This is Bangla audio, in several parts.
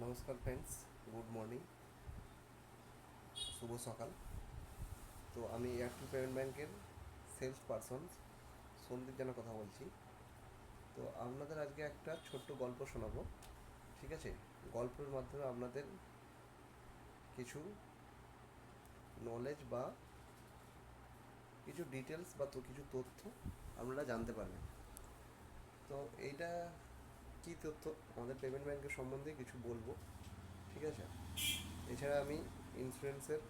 নমস্কার ফ্রেন্ডস, গুড মর্নিং, শুভ সকাল। তো আমি এয়ারটেল পেমেন্ট ব্যাংকের সেলস পারসন সন্দীপ জানা কথা বলছি। তো আপনাদের আজকে একটা ছোট্ট গল্প শোনাবো, ঠিক আছে? গল্পের মাধ্যমে আপনাদের কিছু নলেজ বা কিছু ডিটেলস বা কিছু তথ্য আপনারা জানতে পারবেন। তো এইটা কী তথ্য, আমাদের পেমেন্ট ব্যাংকের সম্বন্ধে কিছু বলবো, ঠিক আছে? এছাড়া আমি ইন্স্যুরেন্সের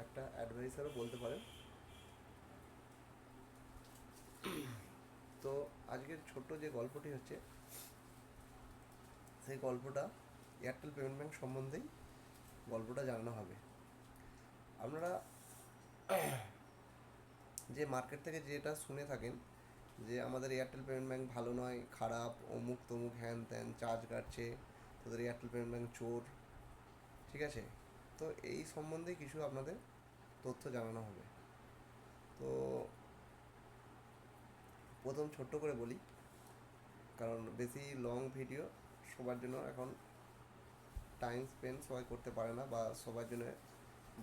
একটা অ্যাডভাইসারও বলতে পারেন। তো আজকের ছোট্ট যে গল্পটি হচ্ছে, সেই গল্পটা এয়ারটেল পেমেন্ট ব্যাংক সম্বন্ধেই গল্পটা জানানো হবে। আপনারা যে মার্কেট থেকে যেটা শুনে থাকেন যে আমাদের এয়ারটেল পেমেন্ট ব্যাংক ভালো নয়, খারাপ, অমুক তমুক, হ্যান ত্যান, চার্জ কাটছে, তোদের এয়ারটেল পেমেন্ট ব্যাংক চোর, ঠিক আছে? তো এই সম্বন্ধে কিছু আপনাদের তথ্য জানানো হবে। তো প্রথম ছোট্ট করে বলি, কারণ বেশি লং ভিডিও সবার জন্য এখন টাইম স্পেন্ড সবাই করতে পারে না, বা সবার জন্য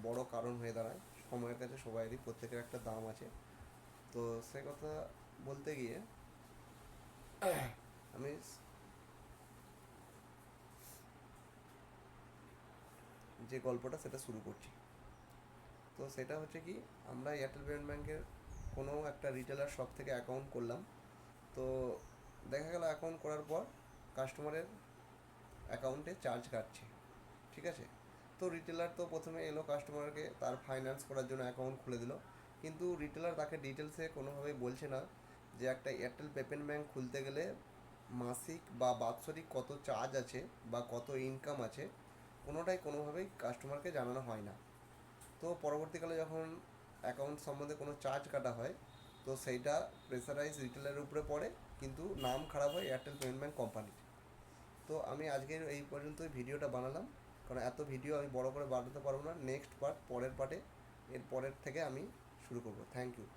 বড় কারণ হয়ে দাঁড়ায়। সময়ের কাছে সবারই প্রত্যেকের একটা দাম আছে। তো সে কথা বলতে গিয়ে আমি যে গল্পটা সেটা শুরু করছি। তো সেটা হচ্ছে কি, আমরা এয়ারটেল পেমেন্ট ব্যাংকের কোনো একটা রিটেলার শপ থেকে অ্যাকাউন্ট করলাম। তো দেখা গেল অ্যাকাউন্ট করার পর কাস্টমারের অ্যাকাউন্টে চার্জ কাটছে, ঠিক আছে? তো রিটেলার তো প্রথমে এলো কাস্টমারকে তার ফাইন্যান্স করার জন্য অ্যাকাউন্ট খুলে দিল, কিন্তু রিটেলার তাকে ডিটেলসে কোনোভাবেই বলছে না যে একটা এয়ারটেল পেমেন্ট ব্যাংক খুলতে গেলে মাসিক বা বাৎসরিক কত চার্জ আছে বা কত ইনকাম আছে, কোনোটাই কোনোভাবেই কাস্টমারকে জানানো হয় না। তো পরবর্তীকালে যখন অ্যাকাউন্ট সম্বন্ধে কোনো চার্জ কাটা হয়, তো সেইটা প্রেসারাইজ রিটেলারের উপরে পড়ে, কিন্তু নাম খারাপ হয় এয়ারটেল পেমেন্ট ব্যাংক কোম্পানির। তো আমি আজকের এই পর্যন্তই ভিডিওটা বানালাম, কারণ এত ভিডিও আমি বড় করে বানাতে পারবো না। নেক্সট পার্ট, পরের পার্টে, এর পরের থেকে আমি শুরু করব। Thank you.